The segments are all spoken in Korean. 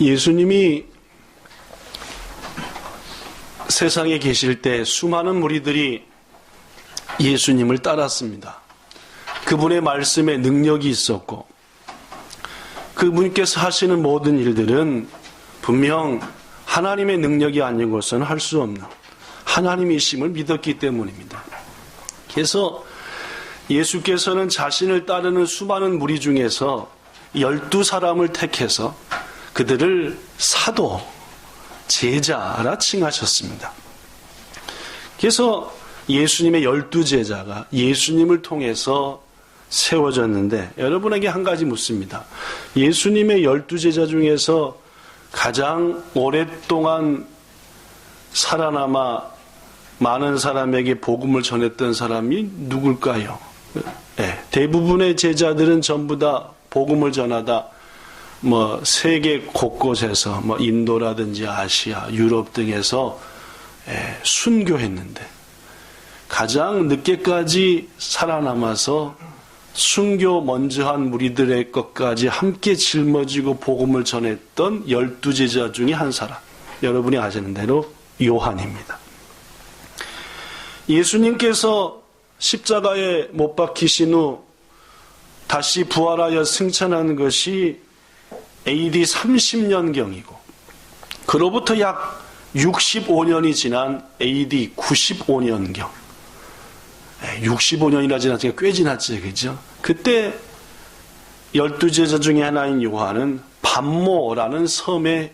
예수님이 세상에 계실 때 수많은 무리들이 예수님을 따랐습니다. 그분의 말씀에 능력이 있었고 그분께서 하시는 모든 일들은 분명 하나님의 능력이 아닌 것은 할 수 없는 하나님이심을 믿었기 때문입니다. 그래서 예수께서는 자신을 따르는 수많은 무리 중에서 12사람을 택해서 그들을 사도, 제자라 칭하셨습니다. 그래서 예수님의 12제자가 예수님을 통해서 세워졌는데 여러분에게 한 가지 묻습니다. 예수님의 12제자 중에서 가장 오랫동안 살아남아 많은 사람에게 복음을 전했던 사람이 누굴까요? 네, 대부분의 제자들은 전부 다 복음을 전하다 세계 곳곳에서 인도라든지 아시아, 유럽 등에서 순교했는데 가장 늦게까지 살아남아서 순교 먼저 한 무리들의 것까지 함께 짊어지고 복음을 전했던 12제자 중에 한 사람, 여러분이 아시는 대로 요한입니다. 예수님께서 십자가에 못 박히신 후 다시 부활하여 승천한 것이 AD 30년경이고 그로부터 약 65년이 지난 AD 95년경 65년이나 지났으니까 꽤 지났지, 그죠? 그때 12제자 중에 하나인 요한은 밤모라는 섬에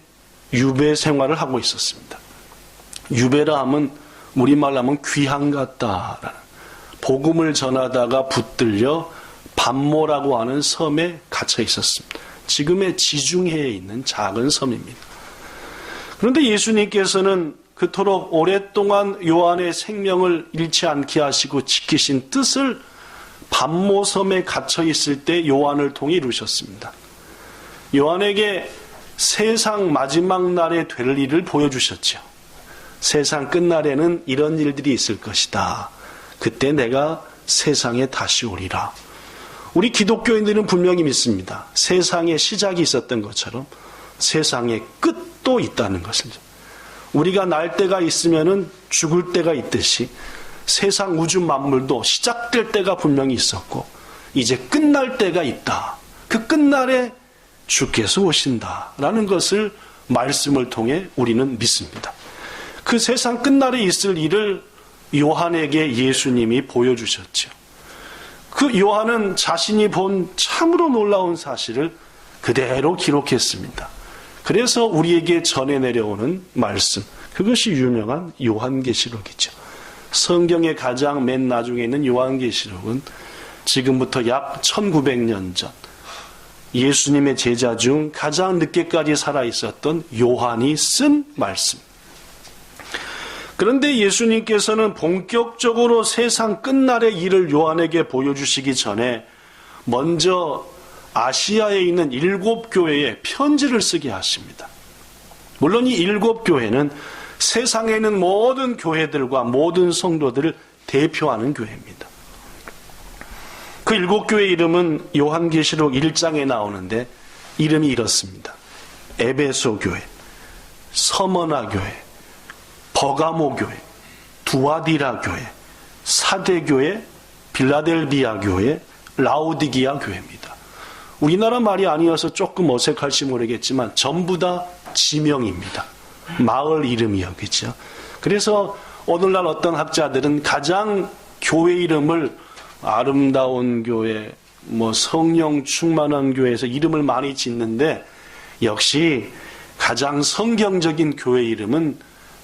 유배 생활을 하고 있었습니다. 유배라 하면 우리말로 하면 귀향 갔다라는, 복음을 전하다가 붙들려 밤모라고 하는 섬에 갇혀 있었습니다. 지금의 지중해에 있는 작은 섬입니다. 그런데 예수님께서는 그토록 오랫동안 요한의 생명을 잃지 않게 하시고 지키신 뜻을 밤모섬에 갇혀 있을 때 요한을 통해 이루셨습니다. 요한에게 세상 마지막 날에 될 일을 보여주셨죠. 세상 끝날에는 이런 일들이 있을 것이다. 그때 내가 세상에 다시 오리라. 우리 기독교인들은 분명히 믿습니다. 세상에 시작이 있었던 것처럼 세상에 끝도 있다는 것을. 우리가 날 때가 있으면은 죽을 때가 있듯이 세상 우주 만물도 시작될 때가 분명히 있었고 이제 끝날 때가 있다. 그 끝날에 주께서 오신다라는 것을 말씀을 통해 우리는 믿습니다. 그 세상 끝날에 있을 일을 요한에게 예수님이 보여주셨죠. 그 요한은 자신이 본 참으로 놀라운 사실을 그대로 기록했습니다. 그래서 우리에게 전해 내려오는 말씀, 그것이 유명한 요한계시록이죠. 성경의 가장 맨 나중에 있는 요한계시록은 지금부터 약 1900년 전 예수님의 제자 중 가장 늦게까지 살아있었던 요한이 쓴 말씀. 그런데 예수님께서는 본격적으로 세상 끝날의 일을 요한에게 보여주시기 전에 먼저 아시아에 있는 7교회에 편지를 쓰게 하십니다. 물론 이 7교회는 세상에 있는 모든 교회들과 모든 성도들을 대표하는 교회입니다. 그 7교회 이름은 요한계시록 1장에 나오는데 이름이 이렇습니다. 에베소 교회, 서머나 교회, 버가모 교회, 두아디라 교회, 사대 교회, 빌라델비아 교회, 라오디기아 교회입니다. 우리나라 말이 아니어서 조금 어색할지 모르겠지만 전부 다 지명입니다. 마을 이름이요, 그렇죠? 그래서 오늘날 어떤 학자들은 가장 교회 이름을 아름다운 교회, 성령 충만한 교회에서 이름을 많이 짓는데 역시 가장 성경적인 교회 이름은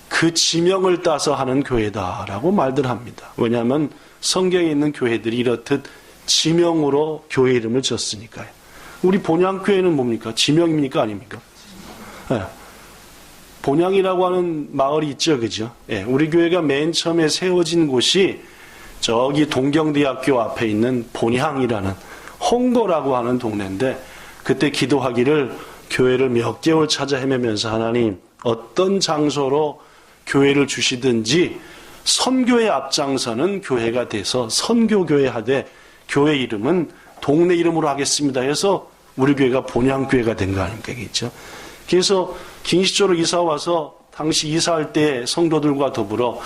그 지명을 따서 하는 교회다라고 말들 합니다. 왜냐하면 성경에 있는 교회들이 이렇듯 지명으로 교회 이름을 졌으니까요. 우리 본향교회는 뭡니까? 지명입니까? 아닙니까? 네. 본향이라고 하는 마을이 있죠, 그죠? 네. 우리 교회가 맨 처음에 세워진 곳이 저기 동경대학교 앞에 있는 본향이라는 홍도라고 하는 동네인데 그때 기도하기를 교회를 몇 개월 찾아 헤매면서 하나님 어떤 장소로 교회를 주시든지 선교의 앞장서는 교회가 돼서 선교교회 하되 교회 이름은 동네 이름으로 하겠습니다 해서 우리 교회가 본향교회가 된 거 아닙니까? 그렇죠? 그래서 김시초로 이사 와서 당시 이사할 때 성도들과 더불어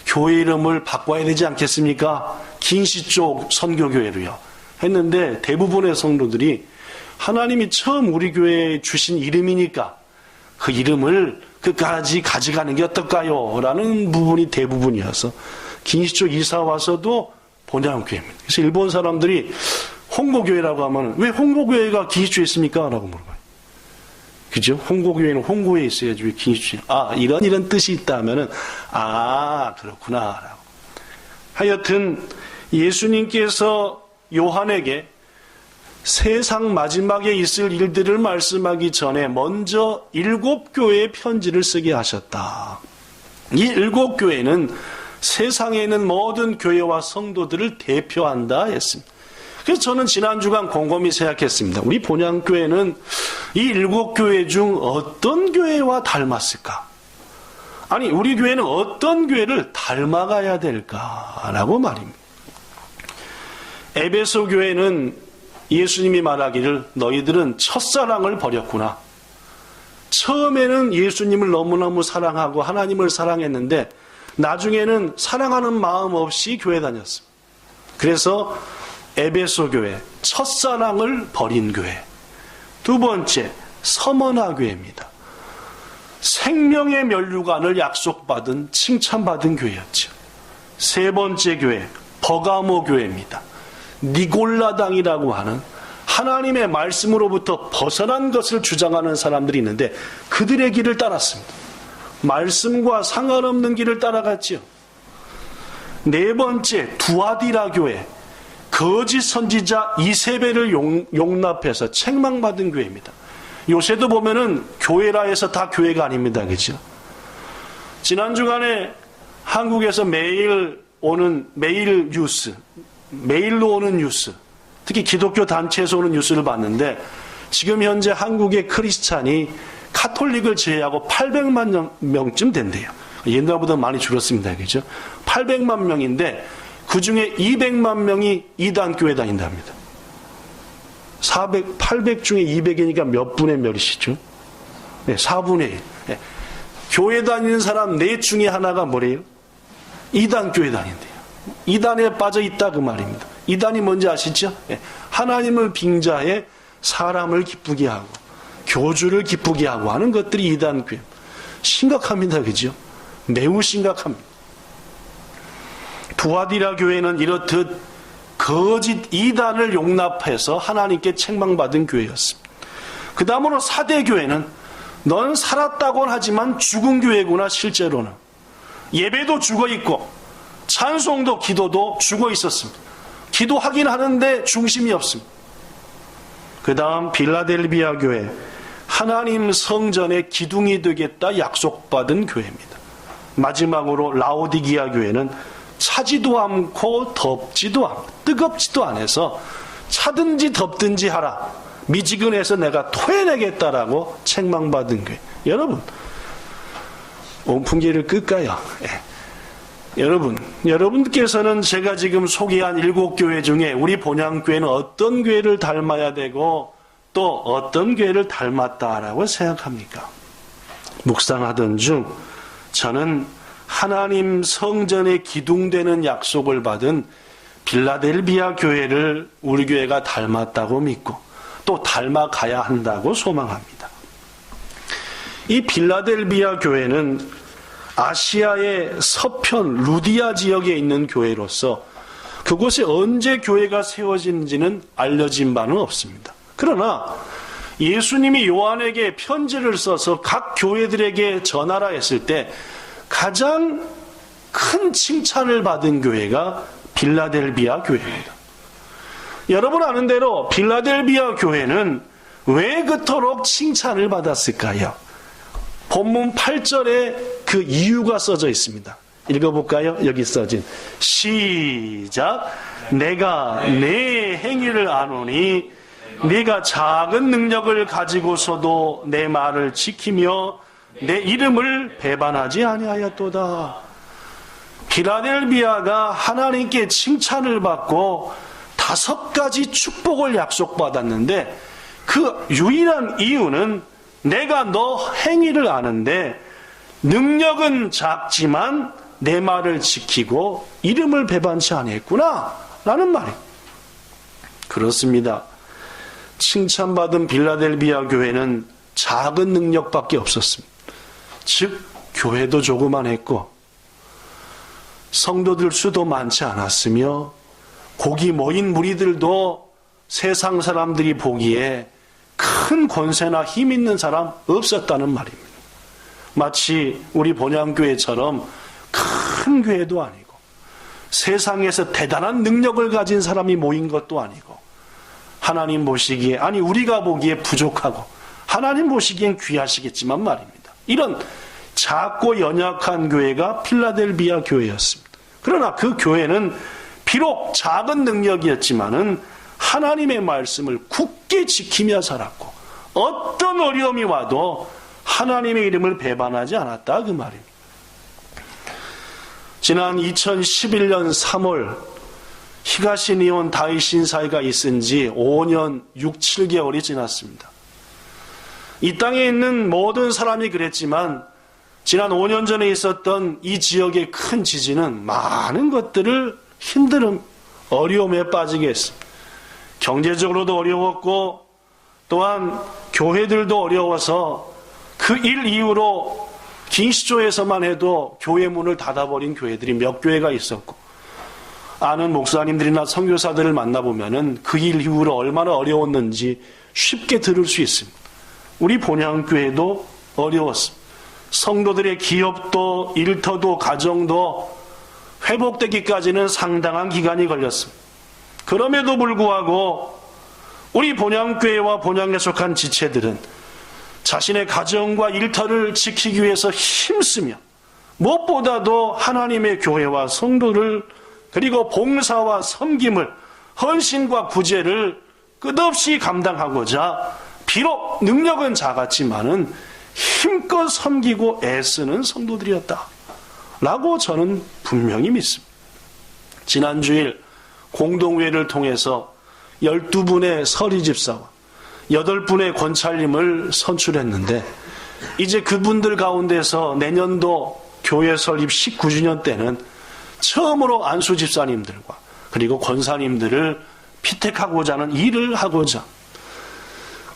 교회 이름을 바꿔야 되지 않겠습니까? 김시초 선교교회로요. 했는데 대부분의 성도들이 하나님이 처음 우리 교회에 주신 이름이니까 그 이름을 끝까지 가져가는 게 어떨까요? 라는 부분이 대부분이어서 김시초 이사 와서도 본향교회입니다. 그래서 일본 사람들이 홍보교회라고 하면 왜 홍보교회가 김시초에 있습니까? 라고 물어봐요. 그죠? 홍보교회는 홍보에 있어야지 왜 김시초에 이런 뜻이 있다 하면은 그렇구나 라고. 하여튼 예수님께서 요한에게 세상 마지막에 있을 일들을 말씀하기 전에 먼저 7교회의 편지를 쓰게 하셨다. 이 7교회는 세상에 있는 모든 교회와 성도들을 대표한다 했습니다. 그래서 저는 지난 주간 곰곰이 생각했습니다. 우리 본향교회는 이 7교회 중 어떤 교회와 닮았을까? 아니, 우리 교회는 어떤 교회를 닮아가야 될까라고 말입니다. 에베소 교회는 예수님이 말하기를 너희들은 첫사랑을 버렸구나. 처음에는 예수님을 너무너무 사랑하고 하나님을 사랑했는데 나중에는 사랑하는 마음 없이 교회 다녔습니다. 그래서 에베소 교회, 첫사랑을 버린 교회. 두 번째, 서머나 교회입니다. 생명의 면류관을 약속받은 칭찬받은 교회였죠. 세 번째 교회, 버가모 교회입니다. 니골라당이라고 하는 하나님의 말씀으로부터 벗어난 것을 주장하는 사람들이 있는데 그들의 길을 따랐습니다. 말씀과 상관없는 길을 따라갔죠. 네 번째, 두아디라 교회, 거짓 선지자 이세벨을 용납해서 책망받은 교회입니다. 요새도 보면은 교회라 해서 다 교회가 아닙니다. 그죠? 지난 주간에 한국에서 매일 메일로 오는 뉴스, 특히 기독교 단체에서 오는 뉴스를 봤는데 지금 현재 한국의 크리스찬이 카톨릭을 제외하고 800만 명쯤 된대요. 옛날보다 많이 줄었습니다. 그죠? 800만 명인데 그 중에 200만 명이 이단교회 다닌답니다. 800 중에 200이니까 몇 분의 몇이시죠? 네, 4분의 1. 네. 교회 다니는 사람 4 중에 하나가 뭐래요? 이단교회 다닌대요. 이단에 빠져 있다 그 말입니다. 이단이 뭔지 아시죠? 네. 하나님을 빙자해 사람을 기쁘게 하고 교주를 기쁘게 하고 하는 것들이 이단교회. 심각합니다. 그죠? 매우 심각합니다. 두아디라 교회는 이렇듯 거짓 이단을 용납해서 하나님께 책망받은 교회였습니다. 그 다음으로 사대 교회는 넌 살았다고는 하지만 죽은 교회구나. 실제로는 예배도 죽어있고 찬송도 기도도 죽어 있었습니다. 기도하긴 하는데 중심이 없습니다. 그 다음 빌라델비아 교회, 하나님 성전의 기둥이 되겠다 약속받은 교회입니다. 마지막으로 라오디기아 교회는 차지도 않고 덥지도 않고 뜨겁지도 않아서 차든지 덥든지 하라. 미지근해서 내가 토해내겠다라고 책망받은 교회. 여러분, 온풍기를 끌까요? 여러분께서는 제가 지금 소개한 7교회 중에 우리 본향교회는 어떤 교회를 닮아야 되고 또 어떤 교회를 닮았다라고 생각합니까? 묵상하던 중 저는 하나님 성전에 기둥되는 약속을 받은 빌라델비아 교회를 우리 교회가 닮았다고 믿고 또 닮아가야 한다고 소망합니다. 이 빌라델비아 교회는 아시아의 서편 루디아 지역에 있는 교회로서 그곳에 언제 교회가 세워진지는 알려진 바는 없습니다. 그러나 예수님이 요한에게 편지를 써서 각 교회들에게 전하라 했을 때 가장 큰 칭찬을 받은 교회가 빌라델비아 교회입니다. 여러분 아는 대로 빌라델비아 교회는 왜 그토록 칭찬을 받았을까요? 본문 8절에 그 이유가 써져 있습니다. 읽어볼까요? 여기 써진 시작. 내가 내 행위를 아노니 네가 작은 능력을 가지고서도 내 말을 지키며 내 이름을 배반하지 아니하였도다. 빌라델비아가 하나님께 칭찬을 받고 5가지 축복을 약속받았는데 그 유일한 이유는 내가 너 행위를 아는데 능력은 작지만 내 말을 지키고 이름을 배반치 않았구나 라는 말이에요. 그렇습니다. 칭찬받은 빌라델비아 교회는 작은 능력밖에 없었습니다. 즉 교회도 조그만했고 성도들 수도 많지 않았으며 거기 모인 무리들도 세상 사람들이 보기에 큰 권세나 힘 있는 사람 없었다는 말입니다. 마치 우리 본향교회처럼 큰 교회도 아니고 세상에서 대단한 능력을 가진 사람이 모인 것도 아니고 하나님 보시기에, 아니 우리가 보기에 부족하고 하나님 보시기엔 귀하시겠지만 말입니다. 이런 작고 연약한 교회가 필라델비아 교회였습니다. 그러나 그 교회는 비록 작은 능력이었지만은 하나님의 말씀을 굳게 지키며 살았고 어떤 어려움이 와도 하나님의 이름을 배반하지 않았다 그 말입니다. 지난 2011년 3월 히가시니온 다이신 사이가 있은 지 5년 6, 7개월이 지났습니다. 이 땅에 있는 모든 사람이 그랬지만 지난 5년 전에 있었던 이 지역의 큰 지진은 많은 것들을 힘든 어려움에 빠지게 했습니다. 경제적으로도 어려웠고 또한 교회들도 어려워서 그 일 이후로 긴시조에서만 해도 교회 문을 닫아버린 교회들이 몇 교회가 있었고 아는 목사님들이나 선교사들을 만나보면은 그 일 이후로 얼마나 어려웠는지 쉽게 들을 수 있습니다. 우리 본향교회도 어려웠습니다. 성도들의 기업도 일터도 가정도 회복되기까지는 상당한 기간이 걸렸습니다. 그럼에도 불구하고 우리 본향교회와 본향에 속한 지체들은 자신의 가정과 일터를 지키기 위해서 힘쓰며 무엇보다도 하나님의 교회와 성도를 그리고 봉사와 섬김을 헌신과 구제를 끝없이 감당하고자 비록 능력은 작았지만은 힘껏 섬기고 애쓰는 성도들이었다 라고 저는 분명히 믿습니다. 지난 주일 공동회를 통해서 12분의 서리집사와 8분의 권찰님을 선출했는데 이제 그분들 가운데서 내년도 교회 설립 19주년 때는 처음으로 안수집사님들과 그리고 권사님들을 피택하고자 하는 일을 하고자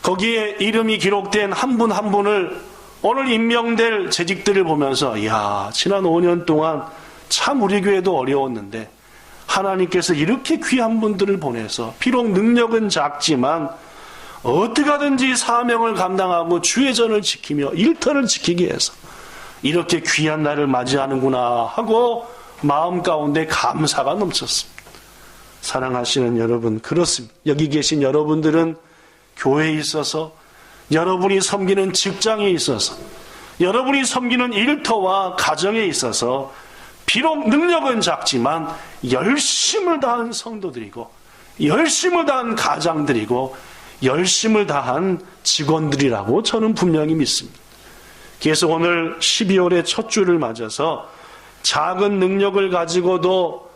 거기에 이름이 기록된 한 분 한 분을 오늘 임명될 재직들을 보면서 이야 지난 5년 동안 참 우리 교회도 어려웠는데 하나님께서 이렇게 귀한 분들을 보내서 비록 능력은 작지만 어떻게 하든지 사명을 감당하고 주의 전을 지키며 일터를 지키기 위해서 이렇게 귀한 날을 맞이하는구나 하고 마음 가운데 감사가 넘쳤습니다. 사랑하시는 여러분, 그렇습니다. 여기 계신 여러분들은 교회에 있어서 여러분이 섬기는 직장에 있어서 여러분이 섬기는 일터와 가정에 있어서 비록 능력은 작지만 열심을 다한 성도들이고 열심을 다한 가장들이고 열심을 다한 직원들이라고 저는 분명히 믿습니다. 그래서 오늘 12월의 첫 주를 맞아서 작은 능력을 가지고도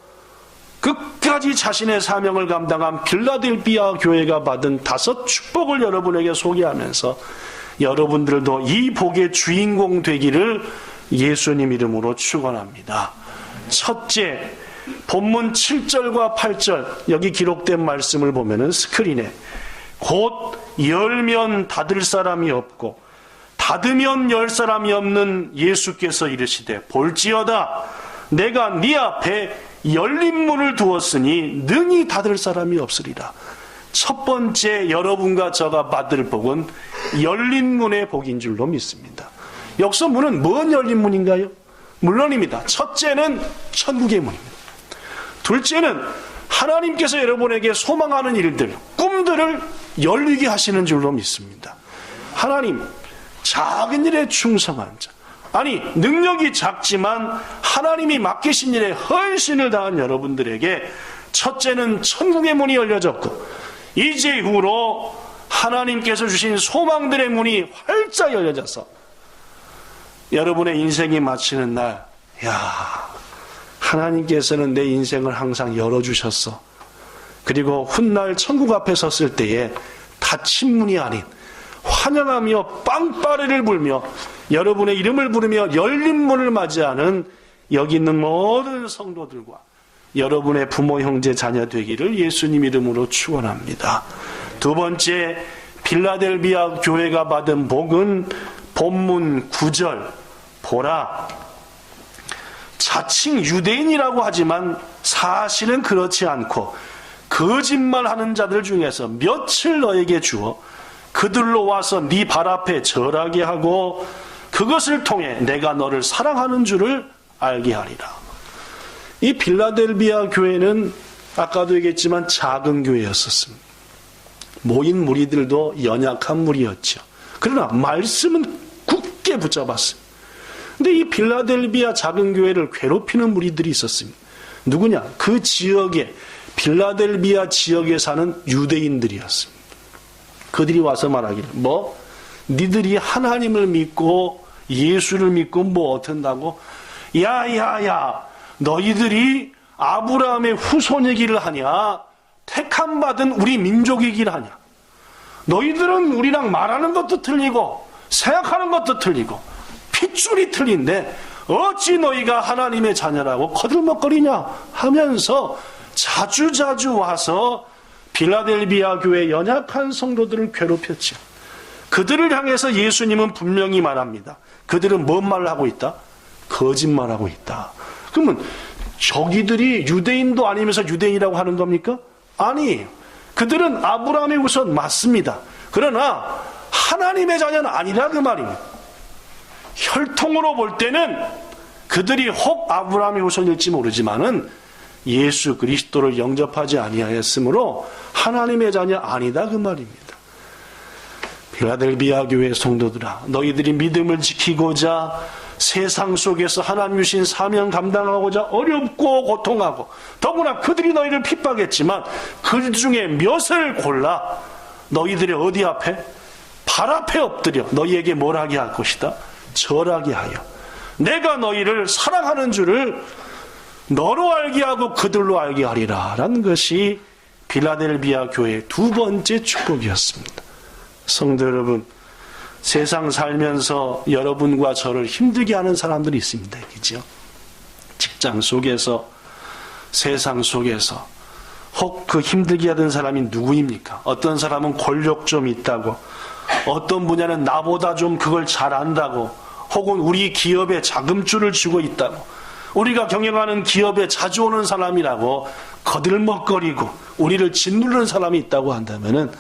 끝까지 자신의 사명을 감당한 필라델비아 교회가 받은 5 축복을 여러분에게 소개하면서 여러분들도 이 복의 주인공 되기를 예수님 이름으로 축원합니다. 첫째, 본문 7절과 8절 여기 기록된 말씀을 보면은 스크린에 곧 열면 닫을 사람이 없고 닫으면 열 사람이 없는 예수께서 이르시되 볼지어다 내가 네 앞에 열린 문을 두었으니 능히 닫을 사람이 없으리라. 첫 번째 여러분과 저가 받을 복은 열린 문의 복인 줄로 믿습니다. 여기서 문은 뭔 열린 문인가요? 물론입니다. 첫째는 천국의 문입니다. 둘째는 하나님께서 여러분에게 소망하는 일들, 꿈들을 열리게 하시는 줄로 믿습니다. 하나님, 작은 일에 충성한 자, 아니 능력이 작지만 하나님이 맡기신 일에 헌신을 다한 여러분들에게 첫째는 천국의 문이 열려졌고 이제 이후로 하나님께서 주신 소망들의 문이 활짝 열려져서 여러분의 인생이 마치는 날, 야, 하나님께서는 내 인생을 항상 열어주셨어. 그리고 훗날 천국 앞에 섰을 때에 닫힌 문이 아닌 환영하며 빵빠레를 불며 여러분의 이름을 부르며 열린 문을 맞이하는 여기 있는 모든 성도들과 여러분의 부모, 형제, 자녀 되기를 예수님 이름으로 축원합니다. 두 번째, 빌라델비아 교회가 받은 복은 본문 9절 보라, 자칭 유대인이라고 하지만 사실은 그렇지 않고 거짓말하는 자들 중에서 며칠 너에게 주어 그들로 와서 네 발 앞에 절하게 하고 그것을 통해 내가 너를 사랑하는 줄을 알게 하리라. 이 빌라델비아 교회는 아까도 얘기했지만 작은 교회였었습니다. 모인 무리들도 연약한 무리였죠. 그러나 말씀은 굳게 붙잡았습니다. 근데 이 빌라델비아 작은 교회를 괴롭히는 무리들이 있었습니다. 누구냐? 그 지역에, 빌라델비아 지역에 사는 유대인들이었습니다. 그들이 와서 말하기를 니들이 하나님을 믿고 예수를 믿고 뭐 어쩐다고? 야야야, 너희들이 아브라함의 후손이기를 하냐? 택함받은 우리 민족이기를 하냐? 너희들은 우리랑 말하는 것도 틀리고 생각하는 것도 틀리고 핏줄이 틀린데 어찌 너희가 하나님의 자녀라고 거들먹거리냐 하면서 자주자주 와서 빌라델비아 교회 연약한 성도들을 괴롭혔죠. 그들을 향해서 예수님은 분명히 말합니다. 그들은 뭔 말을 하고 있다? 거짓말하고 있다. 그러면 저기들이 유대인도 아니면서 유대인이라고 하는 겁니까? 아니, 그들은 아브라함의 후손 맞습니다. 그러나 하나님의 자녀는 아니라 그 말입니다. 혈통으로 볼 때는 그들이 혹 아브라함의 후손일지 모르지만은 예수 그리스도를 영접하지 아니하였으므로 하나님의 자녀 아니다 그 말입니다. 빌라델비아 교회 성도들아, 너희들이 믿음을 지키고자 세상 속에서 하나님 주신 사명 감당하고자 어렵고 고통하고 더구나 그들이 너희를 핍박했지만 그 중에 몇을 골라 너희들의 어디 앞에? 발 앞에 엎드려 너희에게 뭘 하게 할 것이다? 절하게 하여 내가 너희를 사랑하는 줄을 너로 알게 하고 그들로 알게 하리라 라는 것이 빌라델비아 교회의 두 번째 축복이었습니다. 성도 여러분, 세상 살면서 여러분과 저를 힘들게 하는 사람들이 있습니다. 그죠? 직장 속에서, 세상 속에서 혹 그 힘들게 하던 사람이 누구입니까? 어떤 사람은 권력 좀 있다고, 어떤 분야는 나보다 좀 그걸 잘 안다고, 혹은 우리 기업에 자금줄을 쥐고 있다고, 우리가 경영하는 기업에 자주 오는 사람이라고 거들먹거리고 우리를 짓누르는 사람이 있다고 한다면은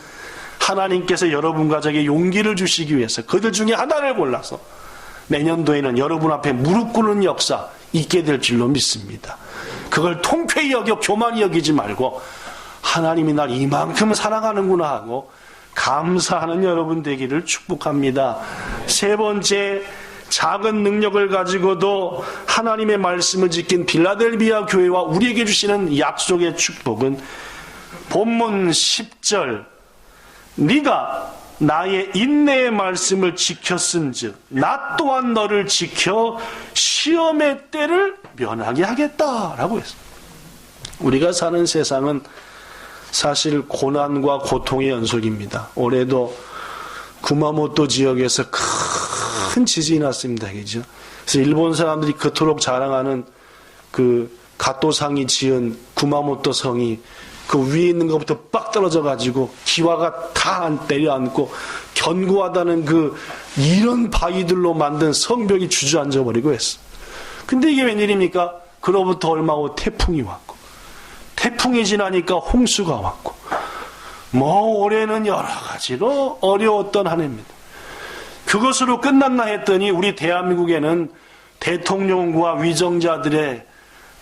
하나님께서 여러분과 저에게 용기를 주시기 위해서 그들 중에 하나를 골라서 내년도에는 여러분 앞에 무릎 꿇는 역사 있게 될 줄로 믿습니다. 그걸 통쾌히 여겨 교만히 여기지 말고 하나님이 날 이만큼 사랑하는구나 하고 감사하는 여러분 되기를 축복합니다. 세 번째, 작은 능력을 가지고도 하나님의 말씀을 지킨 빌라델비아 교회와 우리에게 주시는 약속의 축복은 본문 10절, 네가 나의 인내의 말씀을 지켰은즉 나 또한 너를 지켜 시험의 때를 면하게 하겠다라고 했습니다. 우리가 사는 세상은 사실 고난과 고통의 연속입니다. 올해도 구마모토 지역에서 큰 지진이 났습니다. 그죠? 그래서 일본 사람들이 그토록 자랑하는 그 가토상이 지은 구마모토 성이 그 위에 있는 것부터 빡 떨어져 가지고 기와가 다 때려앉고 견고하다는 그 이런 바위들로 만든 성벽이 주저앉아 버리고 했어. 근데 이게 웬일입니까? 그로부터 얼마 후 태풍이 왔고, 태풍이 지나니까 홍수가 왔고, 올해는 여러 가지로 어려웠던 한 해입니다. 그것으로 끝났나 했더니 우리 대한민국에는 대통령과 위정자들의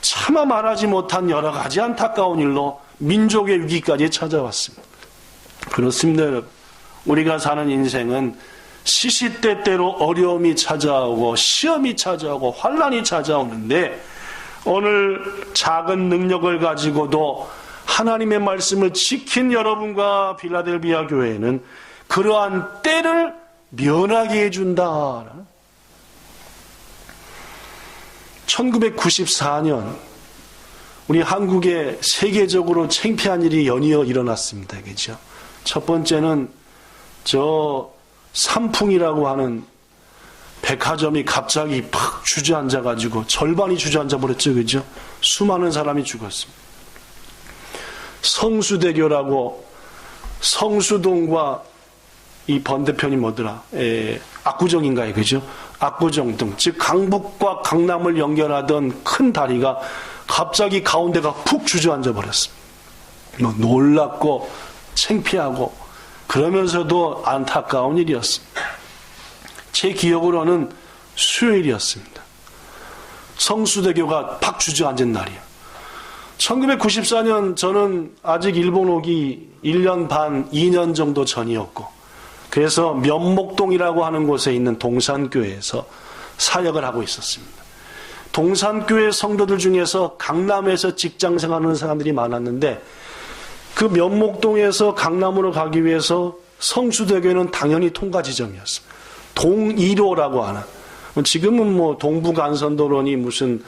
차마 말하지 못한 여러 가지 안타까운 일로 민족의 위기까지 찾아왔습니다. 그렇습니다, 여러분. 우리가 사는 인생은 시시때때로 어려움이 찾아오고 시험이 찾아오고 환난이 찾아오는데 오늘 작은 능력을 가지고도 하나님의 말씀을 지킨 여러분과 빌라델비아 교회는 그러한 때를 면하게 해준다. 1994년 우리 한국에 세계적으로 창피한 일이 연이어 일어났습니다. 그죠? 첫 번째는 삼풍이라고 하는 백화점이 갑자기 팍 주저앉아가지고 절반이 주저앉아 버렸죠. 그죠? 수많은 사람이 죽었습니다. 성수대교라고 성수동과 이 반대편이 뭐더라? 압구정인가요? 그죠? 압구정 등, 즉 강북과 강남을 연결하던 큰 다리가 갑자기 가운데가 푹 주저앉아 버렸습니다. 놀랍고 창피하고 그러면서도 안타까운 일이었습니다. 제 기억으로는 수요일이었습니다. 성수대교가 팍 주저앉은 날이에요. 1994년 저는 아직 일본 오기 1년 반, 2년 정도 전이었고, 그래서 면목동이라고 하는 곳에 있는 동산교회에서 사역을 하고 있었습니다. 동산교회 성도들 중에서 강남에서 직장생활하는 사람들이 많았는데, 그 면목동에서 강남으로 가기 위해서 성수대교는 당연히 통과 지점이었어요. 동일호라고 하는, 지금은 뭐 동부간선도로니 무슨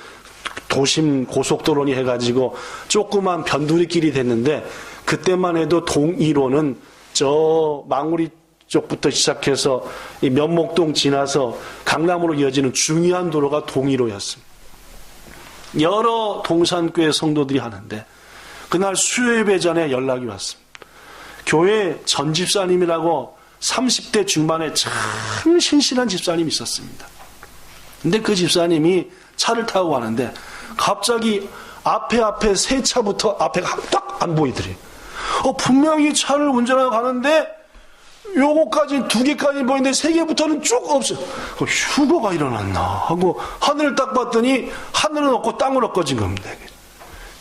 도심 고속도로니 해가지고 조그만 변두리길이 됐는데, 그때만 해도 동일호는 저 망우리 쪽부터 시작해서 이 면목동 지나서 강남으로 이어지는 중요한 도로가 동일호였습니다. 여러 동산교회 성도들이 하는데 그날 수요예배 전에 연락이 왔습니다. 교회 전 집사님이라고 30대 중반에 참 신실한 집사님이 있었습니다. 근데 그 집사님이 차를 타고 가는데 갑자기 앞에 세 차부터 앞에가 딱 안 보이더래요. 분명히 차를 운전하고 가는데 요거까지 2개까지 보이는데 3개부터는 쭉 없어요. 휴거가 일어났나 하고 하늘을 딱 봤더니 하늘은 없고 땅은 없거진 겁니다.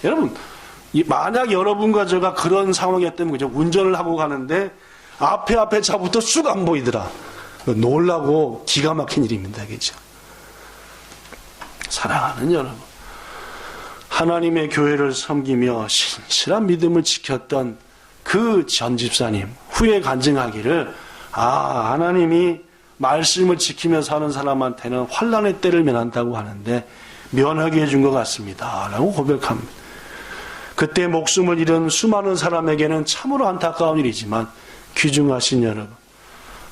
여러분, 만약 여러분과 제가 그런 상황이었다면 그죠? 운전을 하고 가는데 앞에 차부터 쑥 안 보이더라. 놀라고 기가 막힌 일입니다. 그죠? 사랑하는 여러분, 하나님의 교회를 섬기며 신실한 믿음을 지켰던 그 전 집사님 후에 간증하기를, 하나님이 말씀을 지키며 사는 사람한테는 환난의 때를 면한다고 하는데 면하게 해준 것 같습니다 라고 고백합니다. 그때 목숨을 잃은 수많은 사람에게는 참으로 안타까운 일이지만 귀중하신 여러분,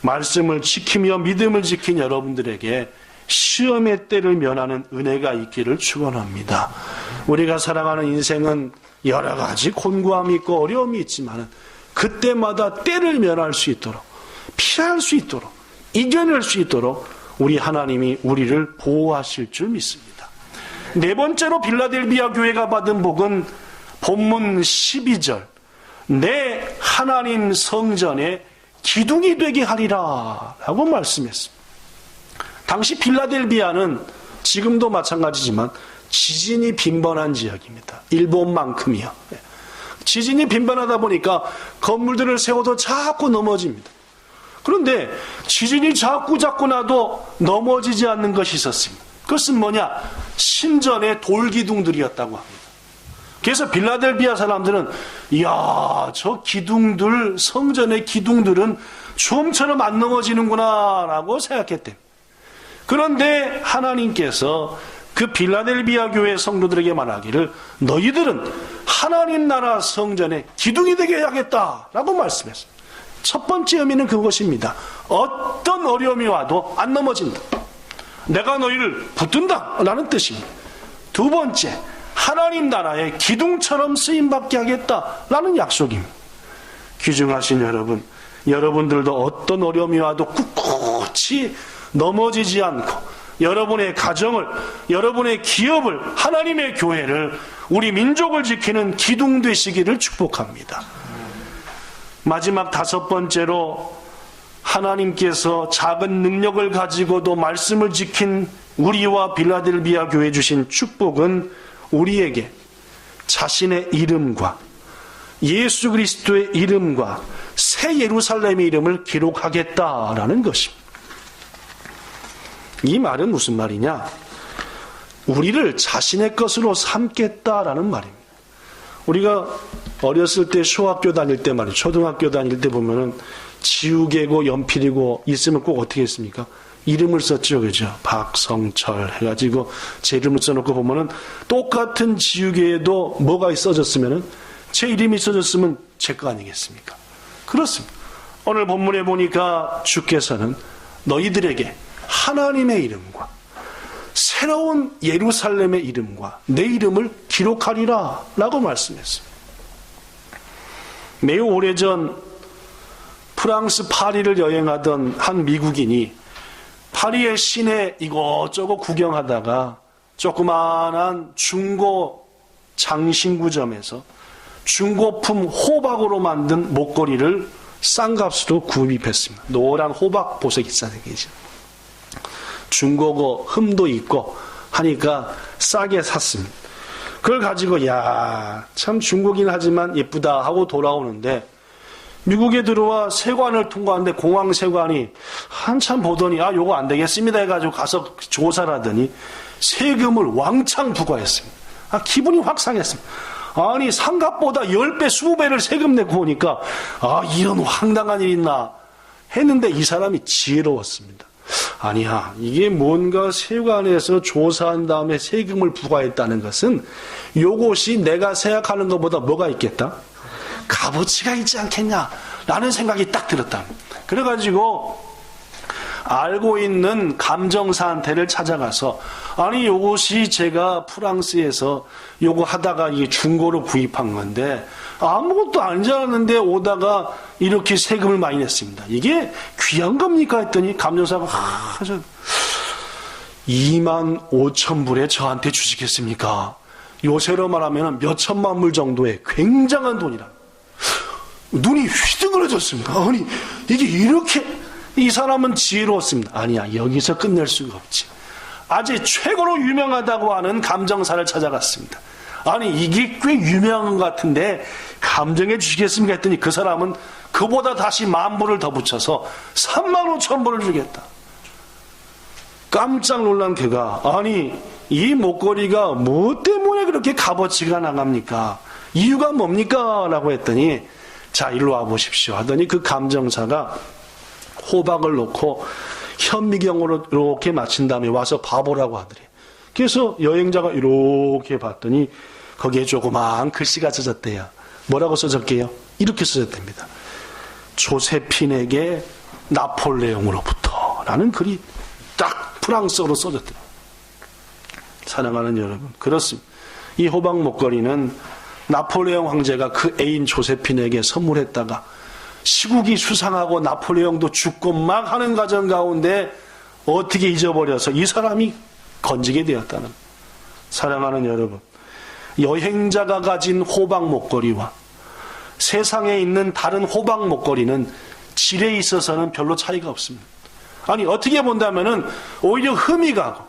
말씀을 지키며 믿음을 지킨 여러분들에게 시험의 때를 면하는 은혜가 있기를 축원합니다. 우리가 살아가는 인생은 여러 가지 곤고함이 있고 어려움이 있지만 그때마다 때를 면할 수 있도록, 피할 수 있도록, 이겨낼 수 있도록 우리 하나님이 우리를 보호하실 줄 믿습니다. 네 번째로 빌라델비아 교회가 받은 복은 본문 12절, 내 하나님 성전에 기둥이 되게 하리라 라고 말씀했습니다. 당시 빌라델비아는 지금도 마찬가지지만 지진이 빈번한 지역입니다. 일본만큼이요. 지진이 빈번하다 보니까 건물들을 세워도 자꾸 넘어집니다. 그런데 지진이 자꾸 나도 넘어지지 않는 것이 있었습니다. 그것은 뭐냐? 신전의 돌기둥들이었다고 합니다. 그래서 빌라델비아 사람들은 이야, 저 기둥들, 성전의 기둥들은 좀처럼 안 넘어지는구나 라고 생각했대요. 그런데 하나님께서 그 빌라델비아 교회 성도들에게 말하기를 너희들은 하나님 나라 성전에 기둥이 되게 해야겠다라고 말씀했습니다. 첫 번째 의미는 그것입니다. 어떤 어려움이 와도 안 넘어진다. 내가 너희를 붙든다 라는 뜻입니다. 두 번째, 하나님 나라의 기둥처럼 쓰임받게 하겠다라는 약속입니다. 귀중하신 여러분, 여러분들도 어떤 어려움이 와도 꿋꿋이 넘어지지 않고 여러분의 가정을, 여러분의 기업을, 하나님의 교회를, 우리 민족을 지키는 기둥 되시기를 축복합니다. 마지막 5번째로 하나님께서 작은 능력을 가지고도 말씀을 지킨 우리와 빌라델비아 교회 주신 축복은 우리에게 자신의 이름과 예수 그리스도의 이름과 새 예루살렘의 이름을 기록하겠다라는 것입니다. 이 말은 무슨 말이냐? 우리를 자신의 것으로 삼겠다라는 말입니다. 우리가 어렸을 때 초학교 다닐 때 말이에요. 초등학교 다닐 때 보면은 지우개고 연필이고 있으면 꼭 어떻게 했습니까? 이름을 썼죠. 그죠? 박성철 해가지고 제 이름을 써놓고 보면은 똑같은 지우개에도 뭐가 써졌으면은 제 이름이 써졌으면 제 거 아니겠습니까? 그렇습니다. 오늘 본문에 보니까 주께서는 너희들에게 하나님의 이름과 새로운 예루살렘의 이름과 내 이름을 기록하리라 라고 말씀했습니다. 매우 오래전 프랑스 파리를 여행하던 한 미국인이 파리의 시내 이것저것 구경하다가 조그마한 중고 장신구점에서 중고품 호박으로 만든 목걸이를 싼 값으로 구입했습니다. 노란 호박 보석이 있잖아요. 중고고 흠도 있고 하니까 싸게 샀습니다. 그걸 가지고 참 중고긴 하지만 예쁘다 하고 돌아오는데 미국에 들어와 세관을 통과하는데 공항 세관이 한참 보더니 요거 안 되겠습니다 해가지고 가서 조사를 하더니 세금을 왕창 부과했습니다. 기분이 확 상했습니다. 아니 상값보다 10배 20배를 세금 내고 보니까 이런 황당한 일이 있나 했는데 이 사람이 지혜로웠습니다. 아니야, 이게 뭔가 세관에서 조사한 다음에 세금을 부과했다는 것은 요것이 내가 생각하는 것보다 뭐가 있겠다? 값어치가 있지 않겠냐 라는 생각이 딱 들었다. 그래가지고 알고 있는 감정사한테를 찾아가서 아니 요것이 제가 프랑스에서 요거 하다가 이게 중고로 구입한 건데 아무것도 아니지 않았는데 오다가 이렇게 세금을 많이 냈습니다. 이게 귀한 겁니까 했더니 감정사가 25,000불에 저한테 주시겠습니까? 요새로 말하면 몇 천만 불 정도의 굉장한 돈이라. 눈이 휘둥그레졌습니다. 아니 이게 이렇게. 이 사람은 지혜로웠습니다. 아니야, 여기서 끝낼 수가 없지. 아주 최고로 유명하다고 하는 감정사를 찾아갔습니다. 아니 이게 꽤 유명한 것 같은데 감정해 주시겠습니까 했더니 그 사람은 그보다 다시 10,000불을 더 붙여서 35,000불을 주겠다. 깜짝 놀란 그가 아니 이 목걸이가 뭐 때문에 그렇게 값어치가 나갑니까? 이유가 뭡니까? 라고 했더니 자 일로 와보십시오 하더니 그 감정사가 호박을 놓고 현미경으로 이렇게 맞춘 다음에 와서 봐보라고 하더래. 그래서 여행자가 이렇게 봤더니 거기에 조그마한 글씨가 써졌대요. 뭐라고 써졌게요? 이렇게 써졌답니다. 조세핀에게 나폴레옹으로부터 라는 글이 딱 프랑스어로 써졌대요. 사랑하는 여러분, 그렇습니다. 이 호박 목걸이는 나폴레옹 황제가 그 애인 조세핀에게 선물했다가 시국이 수상하고 나폴레옹도 죽고 막 하는 과정 가운데 어떻게 잊어버려서 이 사람이 건지게 되었다는. 사랑하는 여러분, 여행자가 가진 호박 목걸이와 세상에 있는 다른 호박 목걸이는 질에 있어서는 별로 차이가 없습니다. 아니 어떻게 본다면은 오히려 흠이 가고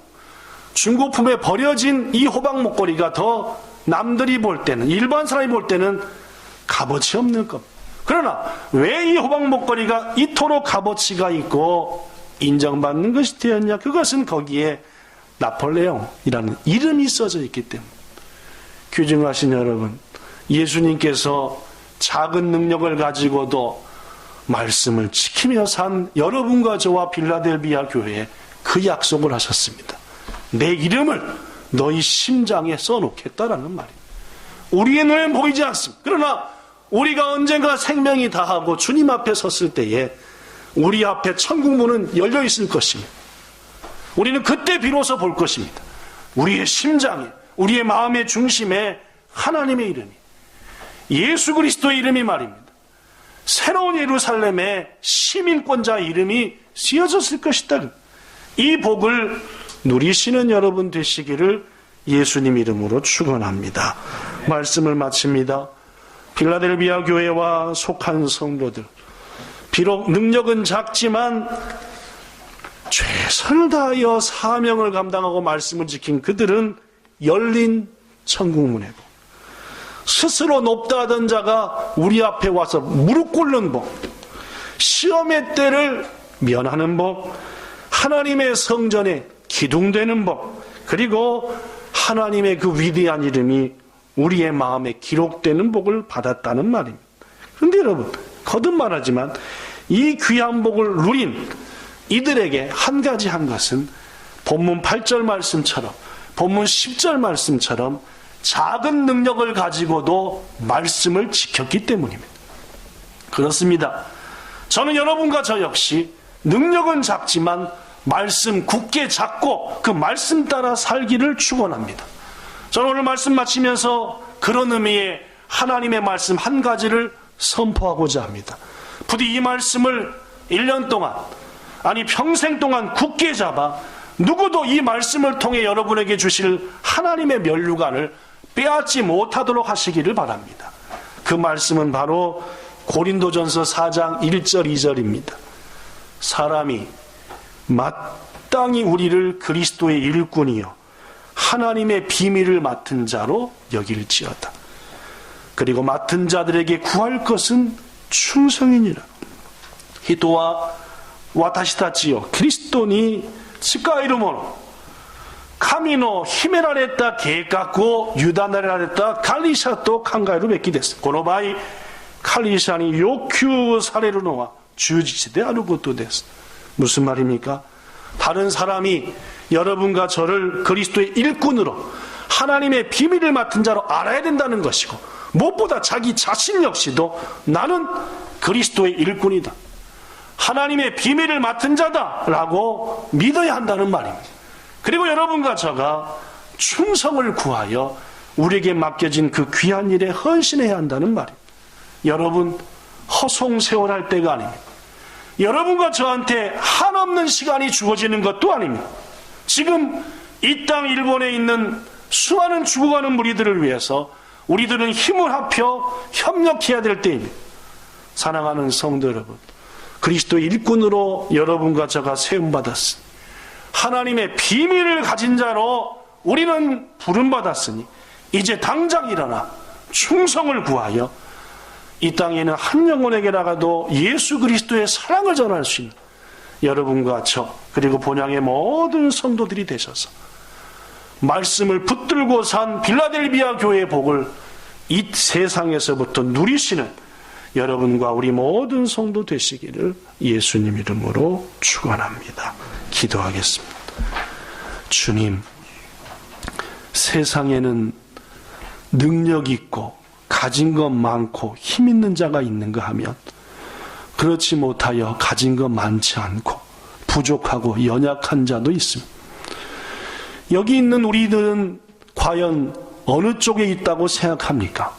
중고품에 버려진 이 호박 목걸이가 더 남들이 볼 때는, 일반 사람이 볼 때는 값어치 없는 겁니다. 그러나 왜 이 호박 목걸이가 이토록 값어치가 있고 인정받는 것이 되었냐? 그것은 거기에 나폴레옹이라는 이름이 써져 있기 때문에. 귀중하신 여러분, 예수님께서 작은 능력을 가지고도 말씀을 지키며 산 여러분과 저와 빌라델비아 교회에 그 약속을 하셨습니다. 내 이름을 너희 심장에 써놓겠다라는 말입니다. 우리의 눈에는 보이지 않습니다. 그러나 우리가 언젠가 생명이 다하고 주님 앞에 섰을 때에 우리 앞에 천국문은 열려 있을 것입니다. 우리는 그때 비로소 볼 것입니다. 우리의 심장에, 우리의 마음의 중심에 하나님의 이름이, 예수 그리스도의 이름이 말입니다. 새로운 예루살렘의 시민권자의 이름이 쓰여졌을 것이다. 이 복을 누리시는 여러분 되시기를 예수님 이름으로 축원합니다. 말씀을 마칩니다. 필라델비아 교회와 속한 성도들, 비록 능력은 작지만 최선을 다하여 사명을 감당하고 말씀을 지킨 그들은 열린 천국문이고, 스스로 높다 하던 자가 우리 앞에 와서 무릎 꿇는 복, 시험의 때를 면하는 복, 하나님의 성전에 기둥되는 복, 그리고 하나님의 그 위대한 이름이 우리의 마음에 기록되는 복을 받았다는 말입니다. 그런데 여러분, 거듭 말하지만 이 귀한 복을 누린 이들에게 한 가지 한 것은 본문 8절 말씀처럼, 본문 10절 말씀처럼 작은 능력을 가지고도 말씀을 지켰기 때문입니다. 그렇습니다. 저는 여러분과 저 역시 능력은 작지만 말씀 굳게 잡고 그 말씀 따라 살기를 축원합니다. 저는 오늘 말씀 마치면서 그런 의미의 하나님의 말씀 한 가지를 선포하고자 합니다. 부디 이 말씀을 1년 동안, 아니 평생 동안 굳게 잡아 누구도 이 말씀을 통해 여러분에게 주실 하나님의 면류관을 빼앗지 못하도록 하시기를 바랍니다. 그 말씀은 바로 고린도전서 4장 1절 2절입니다. 사람이 마땅히 우리를 그리스도의 일꾼이요 하나님의 비밀을 맡은 자로 여길지어다. 그리고 맡은 자들에게 구할 것은 충성이니라. 히도와 와타시타치요 그리스도니 치카 이름으로 카미노 히메라레타 게깎고 유다나레라레타 칼리샤또 칸가이로 맺기 됐어. 고노바이 칼리샤니 요큐 사레르노와 주지치대 아루 것도 됐어. 무슨 말입니까? 다른 사람이 여러분과 저를 그리스도의 일꾼으로 하나님의 비밀을 맡은 자로 알아야 된다는 것이고, 무엇보다 자기 자신 역시도 나는 그리스도의 일꾼이다, 하나님의 비밀을 맡은 자다라고 믿어야 한다는 말입니다. 그리고 여러분과 저가 충성을 구하여 우리에게 맡겨진 그 귀한 일에 헌신해야 한다는 말입니다. 여러분, 허송세월할 때가 아닙니다. 여러분과 저한테 한없는 시간이 주어지는 것도 아닙니다. 지금 이 땅 일본에 있는 수많은 죽어가는 무리들을 위해서 우리들은 힘을 합혀 협력해야 될 때입니다. 사랑하는 성도 여러분, 그리스도의 일꾼으로 여러분과 저가 세움받았으니, 하나님의 비밀을 가진 자로 우리는 부름받았으니 이제 당장 일어나 충성을 구하여 이 땅에 있는 한 영혼에게라도 예수 그리스도의 사랑을 전할 수 있는 여러분과 저, 그리고 본향의 모든 성도들이 되셔서 말씀을 붙들고 산 빌라델비아 교회의 복을 이 세상에서부터 누리시는 여러분과 우리 모든 성도 되시기를 예수님 이름으로 축원합니다. 기도하겠습니다. 주님, 세상에는 능력 있고 가진 것 많고 힘 있는 자가 있는가 하면, 그렇지 못하여 가진 것 많지 않고 부족하고 연약한 자도 있습니다. 여기 있는 우리들은 과연 어느 쪽에 있다고 생각합니까?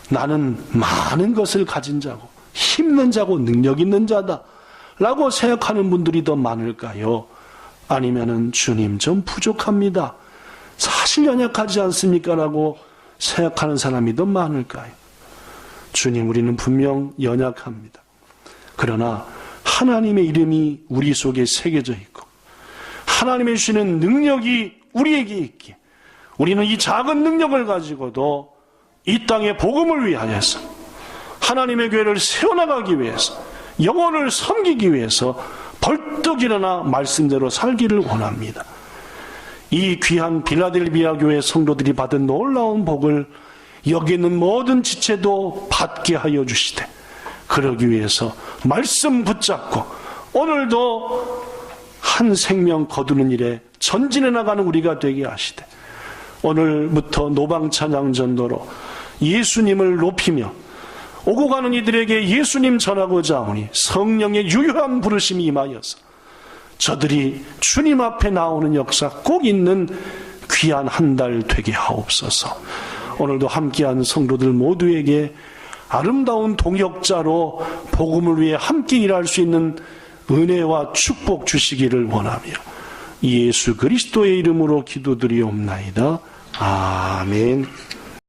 나는 많은 것을 가진 자고 힘있는 자고 능력 있는 자다 라고 생각하는 분들이 더 많을까요? 아니면은 주님 좀 부족합니다, 사실 연약하지 않습니까? 라고 생각하는 사람이 더 많을까요? 주님, 우리는 분명 연약합니다. 그러나 하나님의 이름이 우리 속에 새겨져 있고 하나님의 주시는 능력이 우리에게 있기에 우리는 이 작은 능력을 가지고도 이 땅의 복음을 위하여서, 하나님의 교회를 세워나가기 위해서, 영혼을 섬기기 위해서 벌떡 일어나 말씀대로 살기를 원합니다. 이 귀한 빌라델비아 교회 성도들이 받은 놀라운 복을 여기 있는 모든 지체도 받게 하여 주시되, 그러기 위해서 말씀 붙잡고 오늘도 한 생명 거두는 일에 전진해 나가는 우리가 되게 하시되, 오늘부터 노방찬양 전도로 예수님을 높이며 오고 가는 이들에게 예수님 전하고자 하오니 성령의 유효한 부르심이 임하여서 저들이 주님 앞에 나오는 역사 꼭 있는 귀한 한 달 되게 하옵소서. 오늘도 함께한 성도들 모두에게 아름다운 동역자로 복음을 위해 함께 일할 수 있는 은혜와 축복 주시기를 원하며 예수 그리스도의 이름으로 기도드리옵나이다. 아멘.